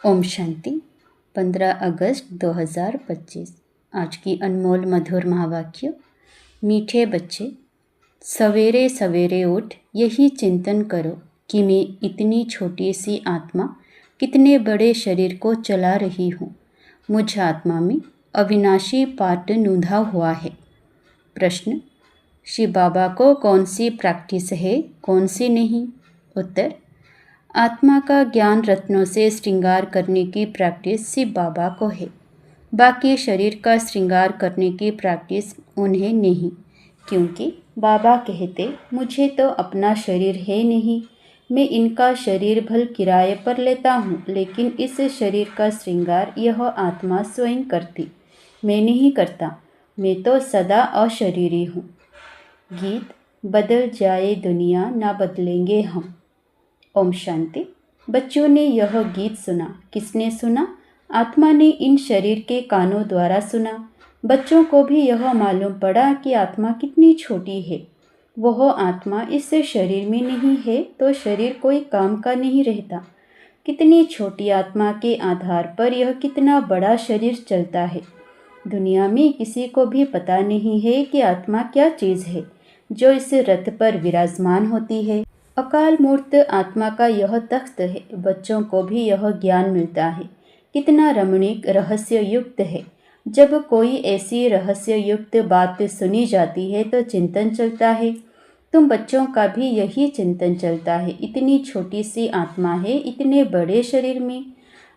ओम शांति। 15 अगस्त 2025। आज की अनमोल मधुर महावाक्य। मीठे बच्चे, सवेरे सवेरे उठ यही चिंतन करो कि मैं इतनी छोटी सी आत्मा कितने बड़े शरीर को चला रही हूँ। मुझ आत्मा में अविनाशी पाठ नूंधा हुआ है। प्रश्न, शिव बाबा को कौन सी प्रैक्टिस है, कौन सी नहीं? उत्तर, आत्मा का ज्ञान रत्नों से श्रृंगार करने की प्रैक्टिस शिव बाबा को है। बाकी शरीर का श्रृंगार करने की प्रैक्टिस उन्हें नहीं, क्योंकि बाबा कहते मुझे तो अपना शरीर है नहीं, मैं इनका शरीर भल किराए पर लेता हूँ, लेकिन इस शरीर का श्रृंगार यह आत्मा स्वयं करती, मैं नहीं करता, मैं तो सदा अशरीरी हूँ। गीत, बदल जाए दुनिया ना बदलेंगे हम। ओम शांति। बच्चों ने यह गीत सुना। किसने सुना? आत्मा ने इन शरीर के कानों द्वारा सुना। बच्चों को भी यह मालूम पड़ा कि आत्मा कितनी छोटी है। वह आत्मा इस शरीर में नहीं है तो शरीर कोई काम का नहीं रहता। कितनी छोटी आत्मा के आधार पर यह कितना बड़ा शरीर चलता है। दुनिया में किसी को भी पता नहीं है कि आत्मा क्या चीज़ है जो इस रथ पर विराजमान होती है। अकाल मूर्त आत्मा का यह तख्त है। बच्चों को भी यह ज्ञान मिलता है। कितना रमणीक रहस्य युक्त है। जब कोई ऐसी रहस्य युक्त बात सुनी जाती है तो चिंतन चलता है। तुम बच्चों का भी यही चिंतन चलता है। इतनी छोटी सी आत्मा है इतने बड़े शरीर में।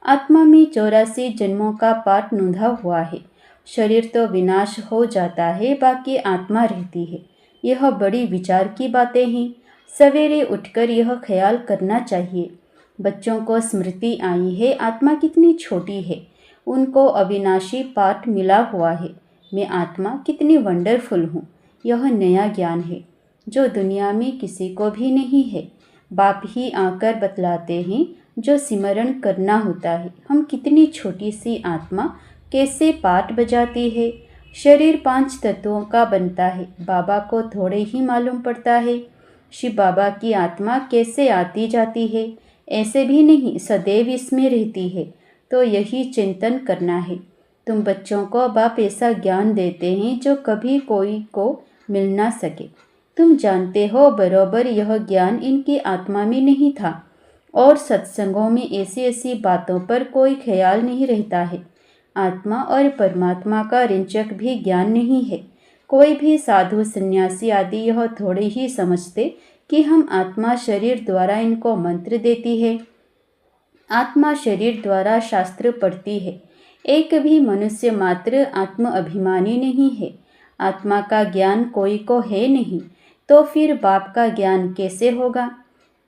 आत्मा में 84 जन्मों का पाठ नूंधा हुआ है। शरीर तो विनाश हो जाता है, बाकी आत्मा रहती है। यह बड़ी विचार की बातें हैं। सवेरे उठकर यह ख्याल करना चाहिए। बच्चों को स्मृति आई है आत्मा कितनी छोटी है। उनको अविनाशी पाठ मिला हुआ है। मैं आत्मा कितनी वंडरफुल हूँ। यह नया ज्ञान है जो दुनिया में किसी को भी नहीं है। बाप ही आकर बतलाते हैं जो सिमरण करना होता है। हम कितनी छोटी सी आत्मा कैसे पाठ बजाती है। शरीर 5 तत्वों का बनता है। बाबा को थोड़े ही मालूम पड़ता है। शिव बाबा की आत्मा कैसे आती जाती है, ऐसे भी नहीं, सदैव इसमें रहती है। तो यही चिंतन करना है। तुम बच्चों को बाप ऐसा ज्ञान देते हैं जो कभी कोई को मिल ना सके। तुम जानते हो बरोबर यह ज्ञान इनकी आत्मा में नहीं था। और सत्संगों में ऐसी ऐसी बातों पर कोई ख्याल नहीं रहता है। आत्मा और परमात्मा का रिंचक भी ज्ञान नहीं है। कोई भी साधु सन्यासी आदि यह थोड़े ही समझते कि हम आत्मा शरीर द्वारा इनको मंत्र देती है। आत्मा शरीर द्वारा शास्त्र पढ़ती है। एक भी मनुष्य मात्र आत्म अभिमानी नहीं है। आत्मा का ज्ञान कोई को है नहीं, तो फिर बाप का ज्ञान कैसे होगा?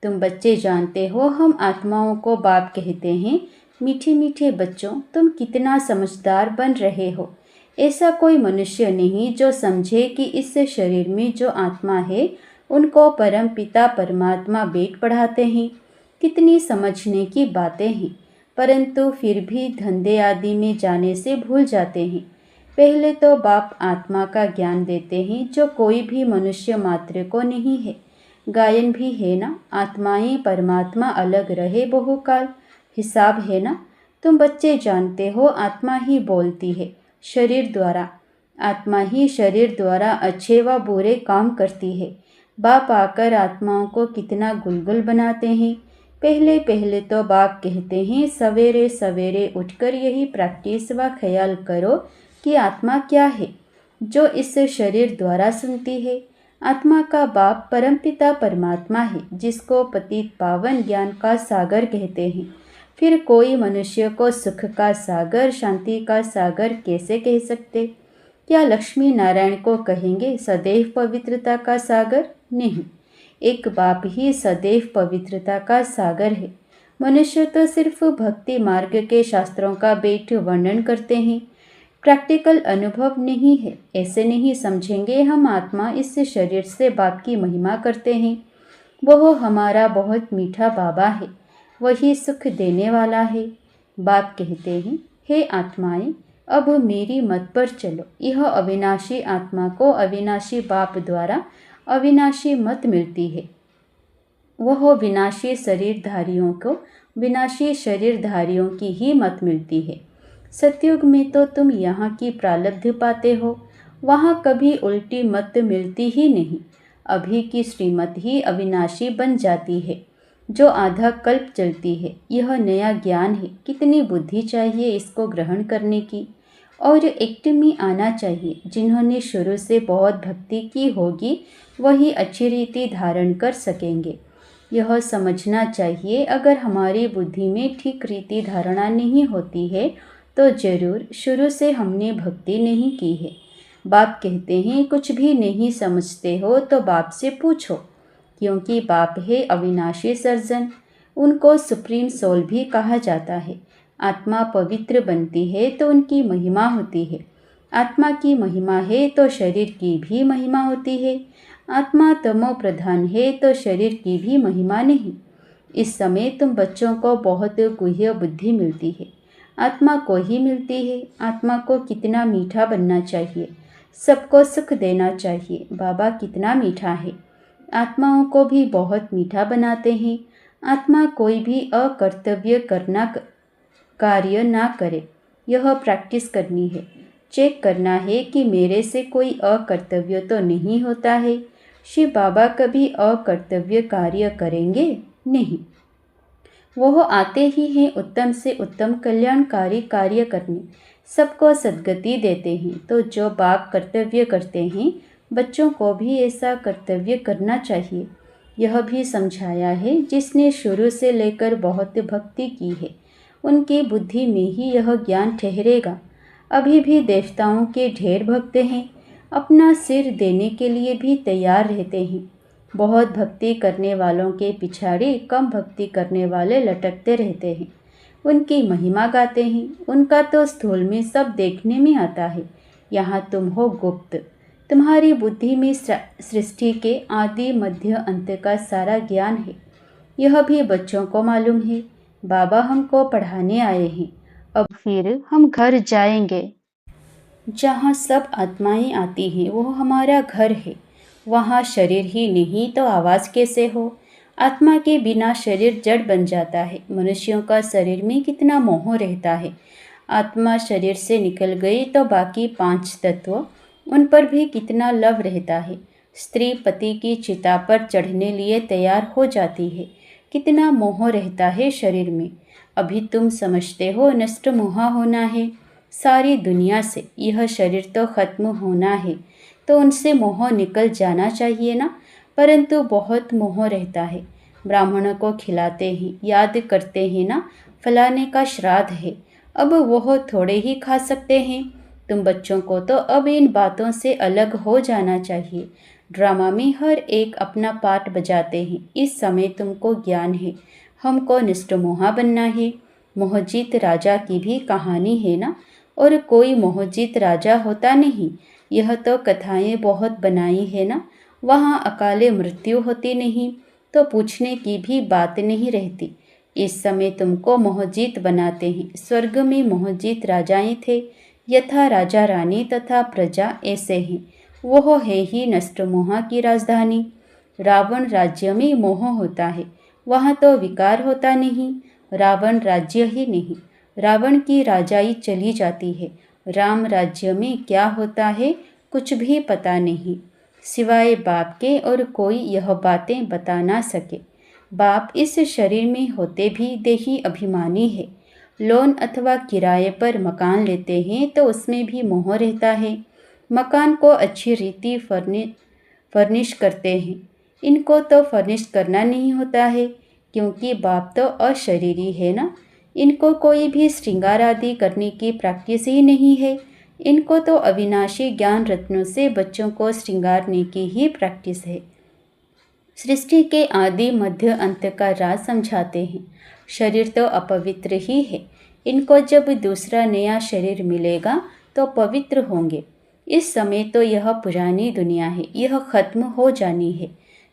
तुम बच्चे जानते हो हम आत्माओं को बाप कहते हैं। मीठे मीठे बच्चों, तुम कितना समझदार बन रहे हो। ऐसा कोई मनुष्य नहीं जो समझे कि इस शरीर में जो आत्मा है उनको परम पिता परमात्मा बेट पढ़ाते हैं। कितनी समझने की बातें हैं, परंतु फिर भी धंधे आदि में जाने से भूल जाते हैं। पहले तो बाप आत्मा का ज्ञान देते हैं जो कोई भी मनुष्य मात्र को नहीं है। गायन भी है ना, आत्माएं परमात्मा अलग रहे बहुकाल, हिसाब है ना। तुम बच्चे जानते हो आत्मा ही बोलती है शरीर द्वारा। आत्मा ही शरीर द्वारा अच्छे व बुरे काम करती है। बाप आकर आत्माओं को कितना गुलगुल बनाते हैं। पहले पहले तो बाप कहते हैं सवेरे सवेरे उठकर यही प्रैक्टिस व ख्याल करो कि आत्मा क्या है जो इस शरीर द्वारा सुनती है। आत्मा का बाप परमपिता परमात्मा है जिसको पतित पावन ज्ञान का सागर कहते हैं। फिर कोई मनुष्य को सुख का सागर, शांति का सागर कैसे कह सकते? क्या लक्ष्मी नारायण को कहेंगे सदैव पवित्रता का सागर? नहीं, एक बाप ही सदैव पवित्रता का सागर है। मनुष्य तो सिर्फ भक्ति मार्ग के शास्त्रों का बेठ वर्णन करते हैं, प्रैक्टिकल अनुभव नहीं है। ऐसे नहीं समझेंगे हम आत्मा इस शरीर से बाप की महिमा करते हैं। वह हमारा बहुत मीठा बाबा है, वही सुख देने वाला है। बाप कहते हैं, हे आत्माएं, अब मेरी मत पर चलो। यह अविनाशी आत्मा को अविनाशी बाप द्वारा अविनाशी मत मिलती है। वह विनाशी शरीरधारियों को विनाशी शरीरधारियों की ही मत मिलती है। सतयुग में तो तुम यहाँ की प्रारब्ध पाते हो, वहाँ कभी उल्टी मत मिलती ही नहीं। अभी की श्रीमत ही अविनाशी बन जाती है, जो आधा कल्प चलती है। यह नया ज्ञान है, कितनी बुद्धि चाहिए इसको ग्रहण करने की, और एक्ट में आना चाहिए। जिन्होंने शुरू से बहुत भक्ति की होगी वही अच्छी रीति धारण कर सकेंगे। यह समझना चाहिए, अगर हमारी बुद्धि में ठीक रीति धारणा नहीं होती है तो जरूर शुरू से हमने भक्ति नहीं की है। बाप कहते हैं कुछ भी नहीं समझते हो तो बाप से पूछो, क्योंकि बाप है अविनाशी सर्जन। उनको सुप्रीम सोल भी कहा जाता है। आत्मा पवित्र बनती है तो उनकी महिमा होती है। आत्मा की महिमा है तो शरीर की भी महिमा होती है। आत्मा तमो प्रधान है तो शरीर की भी महिमा नहीं। इस समय तुम बच्चों को बहुत गुह्य बुद्धि मिलती है, आत्मा को ही मिलती है। आत्मा को कितना मीठा बनना चाहिए, सबको सुख देना चाहिए। बाबा कितना मीठा है, आत्माओं को भी बहुत मीठा बनाते हैं। आत्मा कोई भी अकर्तव्य कार्य ना करे, यह प्रैक्टिस करनी है। चेक करना है कि मेरे से कोई अकर्तव्य तो नहीं होता है। शिव बाबा कभी अकर्तव्य कार्य करेंगे नहीं। वह आते ही हैं उत्तम से उत्तम कल्याणकारी कार्य करने, सबको सद्गति देते हैं। तो जो बाप कर्तव्य करते हैं, बच्चों को भी ऐसा कर्तव्य करना चाहिए। यह भी समझाया है, जिसने शुरू से लेकर बहुत भक्ति की है उनकी बुद्धि में ही यह ज्ञान ठहरेगा। अभी भी देवताओं के ढेर भक्त हैं, अपना सिर देने के लिए भी तैयार रहते हैं। बहुत भक्ति करने वालों के पिछाड़ी कम भक्ति करने वाले लटकते रहते हैं, उनकी महिमा गाते हैं। उनका तो स्थूल में सब देखने में आता है, यहाँ तुम हो गुप्त। तुम्हारी बुद्धि में सृष्टि के आदि मध्य अंत का सारा ज्ञान है, यह भी बच्चों को मालूम है। बाबा हमको पढ़ाने आए हैं, अब फिर हम घर जाएंगे। जहाँ सब आत्माएं आती हैं वो हमारा घर है। वहाँ शरीर ही नहीं तो आवाज़ कैसे हो। आत्मा के बिना शरीर जड़ बन जाता है। मनुष्यों का शरीर में कितना मोह रहता है। आत्मा शरीर से निकल गई तो बाकी 5 तत्व, उन पर भी कितना लव रहता है। स्त्री पति की चिता पर चढ़ने लिए तैयार हो जाती है, कितना मोह रहता है शरीर में। अभी तुम समझते हो नष्ट मोह होना है सारी दुनिया से, यह शरीर तो खत्म होना है, तो उनसे मोह निकल जाना चाहिए ना। परंतु बहुत मोह रहता है। ब्राह्मणों को खिलाते हैं, याद करते हैं ना, फलाने का श्राद्ध है, अब वह थोड़े ही खा सकते हैं। तुम बच्चों को तो अब इन बातों से अलग हो जाना चाहिए। ड्रामा में हर एक अपना पार्ट बजाते हैं। इस समय तुमको ज्ञान है, हमको निष्ठमोहा बनना है। मोहजीत राजा की भी कहानी है ना, और कोई मोहजीत राजा होता नहीं। यह तो कथाएं बहुत बनाई है ना। वहाँ अकाले मृत्यु होती नहीं तो पूछने की भी बात नहीं रहती। इस समय तुमको मोहजीत बनाते हैं। स्वर्ग में मोहजीत राजाएं थे, यथा राजा रानी तथा प्रजा ऐसे हैं। वह है ही नष्टमोहा की राजधानी। रावण राज्य में मोह होता है, वहाँ तो विकार होता नहीं। रावण राज्य ही नहीं, रावण की राजाई चली जाती है। राम राज्य में क्या होता है कुछ भी पता नहीं, सिवाय बाप के और कोई यह बातें बता ना सके। बाप इस शरीर में होते भी देही अभिमानी है। लोन अथवा किराए पर मकान लेते हैं तो उसमें भी मोह रहता है। मकान को अच्छी रीति फर्निश करते हैं। इनको तो फर्निश करना नहीं होता है, क्योंकि बाप तो अशरीरी है ना। इनको कोई भी श्रृंगार आदि करने की प्रैक्टिस ही नहीं है। इनको तो अविनाशी ज्ञान रत्नों से बच्चों को श्रृंगारने की ही प्रैक्टिस है। सृष्टि के आदि मध्य अंत का राज समझाते हैं। शरीर तो अपवित्र ही है, इनको जब दूसरा नया शरीर मिलेगा तो पवित्र होंगे। इस समय तो यह पुरानी दुनिया है, यह खत्म हो जानी है।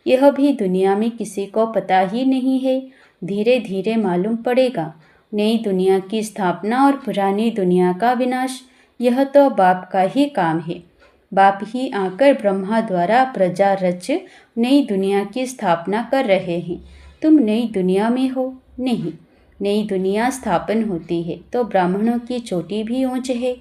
यह भी दुनिया में किसी को पता ही नहीं है, धीरे धीरे मालूम पड़ेगा। नई दुनिया की स्थापना और पुरानी दुनिया का विनाश, यह तो बाप का ही काम है। बाप ही आकर ब्रह्मा द्वारा प्रजा रच नई दुनिया की स्थापना कर रहे हैं। तुम नई दुनिया में हो नहीं, नई दुनिया स्थापन होती है तो ब्राह्मणों की चोटी भी ऊंच है।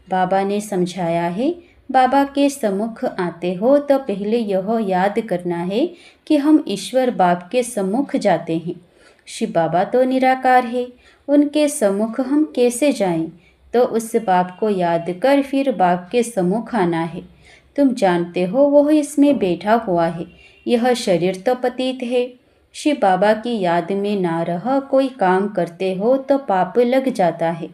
बाबा ने समझाया है, बाबा के सम्मुख आते हो तो पहले यह याद करना है कि हम ईश्वर बाप के सम्मुख जाते हैं। शिव बाबा तो निराकार है, उनके सम्मुख हम कैसे जाएं? तो उस बाप को याद कर फिर बाप के सम्मुख आना है। तुम जानते हो वह इसमें बैठा हुआ है, यह शरीर तो पतित है। शिव बाबा की याद में ना रह कोई काम करते हो तो पाप लग जाता है।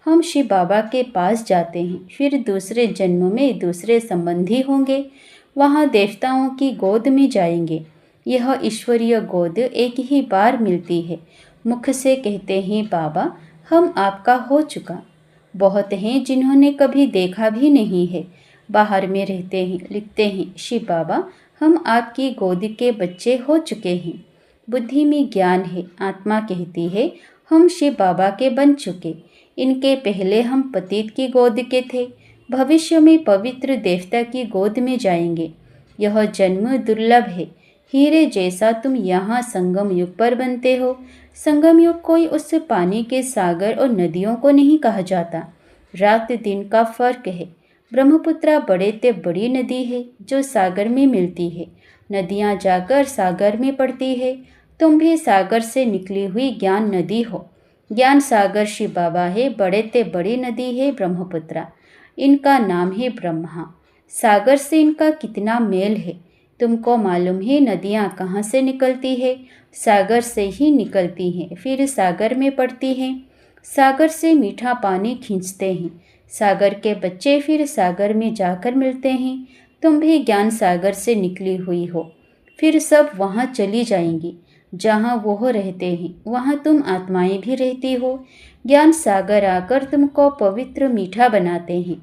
हम शिव बाबा के पास जाते हैं, फिर दूसरे जन्म में दूसरे संबंधी होंगे, वहाँ देवताओं की गोद में जाएंगे। यह ईश्वरीय गोद एक ही बार मिलती है। मुख से कहते हैं बाबा हम आपका हो चुका। बहुत हैं जिन्होंने कभी देखा भी नहीं है, बाहर में रहते हैं, लिखते हैं शिव बाबा हम आपकी गोद के बच्चे हो चुके हैं। बुद्धि में ज्ञान है, आत्मा कहती है हम शिव बाबा के बन चुके। इनके पहले हम पतित की गोद के थे, भविष्य में पवित्र देवता की गोद में जाएंगे। यह जन्म दुर्लभ है। हीरे जैसा तुम यहाँ संगम युग पर बनते हो। संगम युग कोई उस पानी के सागर और नदियों को नहीं कहा जाता, रात दिन का फर्क है। ब्रह्मपुत्रा बड़े ते बड़ी नदी है जो सागर में मिलती है। नदियाँ जाकर सागर में पड़ती है। तुम भी सागर से निकली हुई ज्ञान नदी हो। ज्ञान सागर शिव बाबा है, बड़े ते बड़ी नदी है ब्रह्मपुत्रा। इनका नाम है ब्रह्मा। सागर से इनका कितना मेल है। तुमको मालूम है नदियाँ कहाँ से निकलती है? सागर से ही निकलती हैं, फिर सागर में पड़ती हैं। सागर से मीठा पानी खींचते हैं, सागर के बच्चे फिर सागर में जाकर मिलते हैं। तुम भी ज्ञान सागर से निकली हुई हो, फिर सब वहाँ चली जाएंगी जहाँ वो रहते हैं, वहाँ तुम आत्माएं भी रहती हो। ज्ञान सागर आकर तुमको पवित्र मीठा बनाते हैं।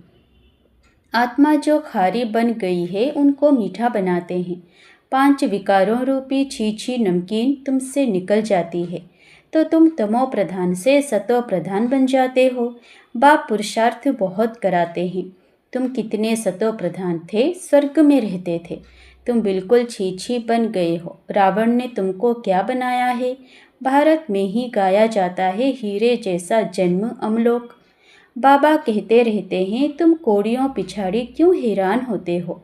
आत्मा जो खारी बन गई है उनको मीठा बनाते हैं। 5 विकारों रूपी छीछी नमकीन तुमसे निकल जाती है तो तुम तमो प्रधान से सतो प्रधान बन जाते हो। बाप पुरुषार्थ बहुत कराते हैं। तुम कितने सतो प्रधान थे, स्वर्ग में रहते थे, तुम बिल्कुल छीछी बन गए हो। रावण ने तुमको क्या बनाया है? भारत में ही गाया जाता है हीरे जैसा जन्म अमलोक। बाबा कहते रहते हैं तुम कोड़ियों पिछाड़ी क्यों हैरान होते हो?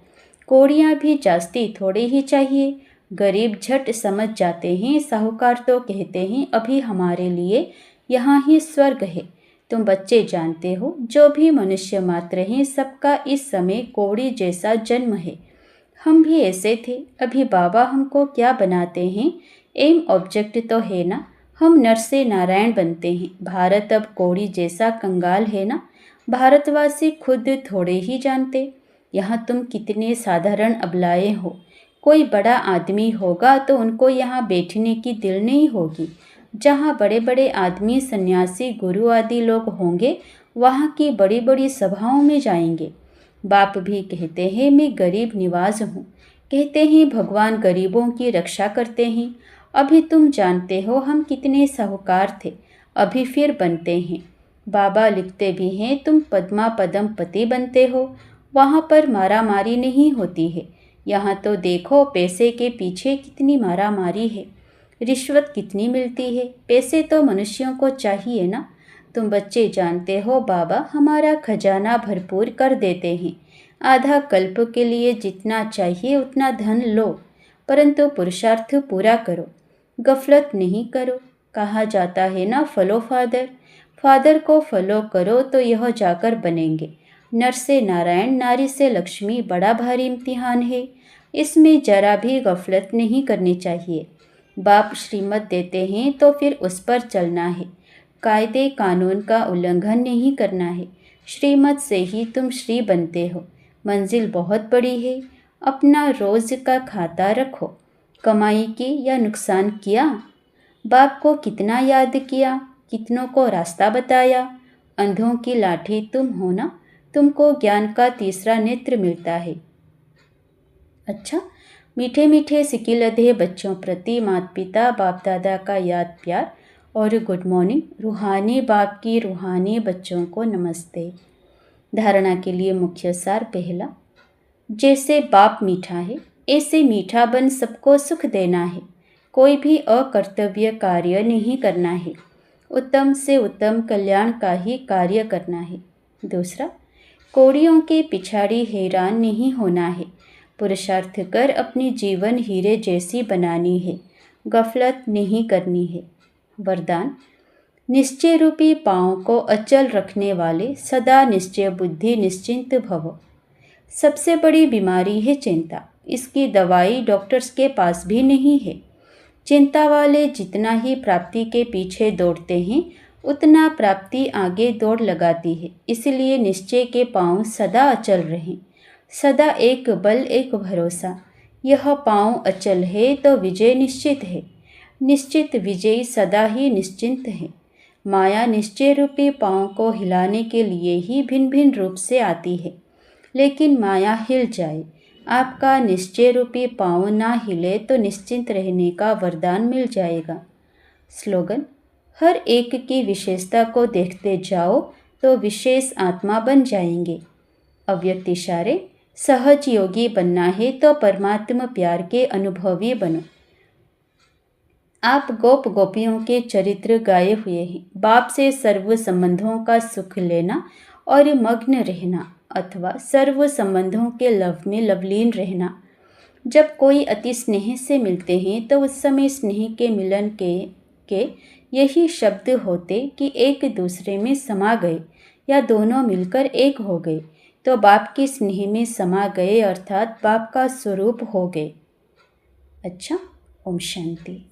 कोड़ियाँ भी जास्ती थोड़े ही चाहिए। गरीब झट समझ जाते हैं, साहूकार तो कहते हैं अभी हमारे लिए यहाँ ही स्वर्ग है। तुम बच्चे जानते हो जो भी मनुष्य मात्र हैं सबका इस समय कोड़ी जैसा जन्म है। हम भी ऐसे थे। अभी बाबा हमको क्या बनाते हैं? एम ऑब्जेक्ट तो है ना, हम नर से नारायण बनते हैं। भारत अब कोड़ी जैसा कंगाल है ना, भारतवासी खुद थोड़े ही जानते। यहाँ तुम कितने साधारण अबलाए हो। कोई बड़ा आदमी होगा तो उनको यहाँ बैठने की दिल नहीं होगी। जहाँ बड़े बड़े आदमी सन्यासी गुरु आदि लोग होंगे वहाँ की बड़ी बड़ी सभाओं में जाएंगे। बाप भी कहते हैं मैं गरीब निवाज हूँ, कहते हैं भगवान गरीबों की रक्षा करते हैं। अभी तुम जानते हो हम कितने साहूकार थे, अभी फिर बनते हैं। बाबा लिखते भी हैं तुम पद्मा पदम पति बनते हो, वहाँ पर मारामारी नहीं होती है। यहाँ तो देखो पैसे के पीछे कितनी मारामारी है, रिश्वत कितनी मिलती है। पैसे तो मनुष्यों को चाहिए ना। तुम बच्चे जानते हो बाबा हमारा खजाना भरपूर कर देते हैं। आधा कल्प के लिए जितना चाहिए उतना धन लो, परंतु पुरुषार्थ पूरा करो, गफलत नहीं करो। कहा जाता है ना फॉलो फादर, फादर को फॉलो करो तो यह जाकर बनेंगे। नर से नारायण, नारी से लक्ष्मी बड़ा भारी इम्तिहान है, इसमें जरा भी गफलत नहीं करनी चाहिए। बाप श्रीमत देते हैं तो फिर उस पर चलना है, कायदे कानून का उल्लंघन नहीं करना है। श्रीमत से ही तुम श्री बनते हो। मंजिल बहुत बड़ी है, अपना रोज का खाता रखो। कमाई की या नुकसान किया? बाप को कितना याद किया, कितनों को रास्ता बताया। अंधों की लाठी तुम हो ना, तुमको ज्ञान का तीसरा नेत्र मिलता है। अच्छा, मीठे मीठे सिकिलधे बच्चों प्रति माता पिता बाप दादा का याद प्यार और गुड मॉर्निंग। रूहानी बाप की रूहानी बच्चों को नमस्ते। धारणा के लिए मुख्य सार पहला, जैसे बाप मीठा है ऐसे मीठा बन सबको सुख देना है। कोई भी अकर्तव्य कार्य नहीं करना है। उत्तम से उत्तम कल्याण का ही कार्य करना है। दूसरा, कौड़ियों के पिछाड़ी हैरान नहीं होना है। पुरुषार्थ कर अपनी जीवन हीरे जैसी बनानी है, गफलत नहीं करनी है। वरदान, निश्चय रूपी पाँव को अचल रखने वाले सदा निश्चय बुद्धि निश्चिंत भव। सबसे बड़ी बीमारी है चिंता। इसकी दवाई डॉक्टर्स के पास भी नहीं है। चिंता वाले जितना ही प्राप्ति के पीछे दौड़ते हैं, उतना प्राप्ति आगे दौड़ लगाती है। इसलिए निश्चय के पाँव सदा अचल रहें। सदा एक बल एक भरोसा। यह पाँव अचल है तो विजय निश्चित है। निश्चित विजय सदा ही निश्चिंत है। माया निश्चय रूपी पाँव को हिलाने के लिए ही भिन्न भिन्न रूप से आती है। लेकिन माया हिल जाए, आपका निश्चय रूपी पाँव ना हिले तो निश्चिंत रहने का वरदान मिल जाएगा। स्लोगन, हर एक की विशेषता को देखते जाओ तो विशेष आत्मा बन जाएंगे। अव्यक्त इशारे, सहज योगी बनना है तो परमात्मा प्यार के अनुभवी बनो। आप गोप गोपियों के चरित्र गाए हुए हैं। बाप से सर्व संबंधों का सुख लेना और मग्न रहना अथवा सर्व संबंधों के लव में लवलीन रहना। जब कोई अति स्नेह से मिलते हैं तो उस समय स्नेह के मिलन के यही शब्द होते कि एक दूसरे में समा गए या दोनों मिलकर एक हो गए, तो बाप के स्नेह में समा गए अर्थात बाप का स्वरूप हो गए। अच्छा, ओम शांति।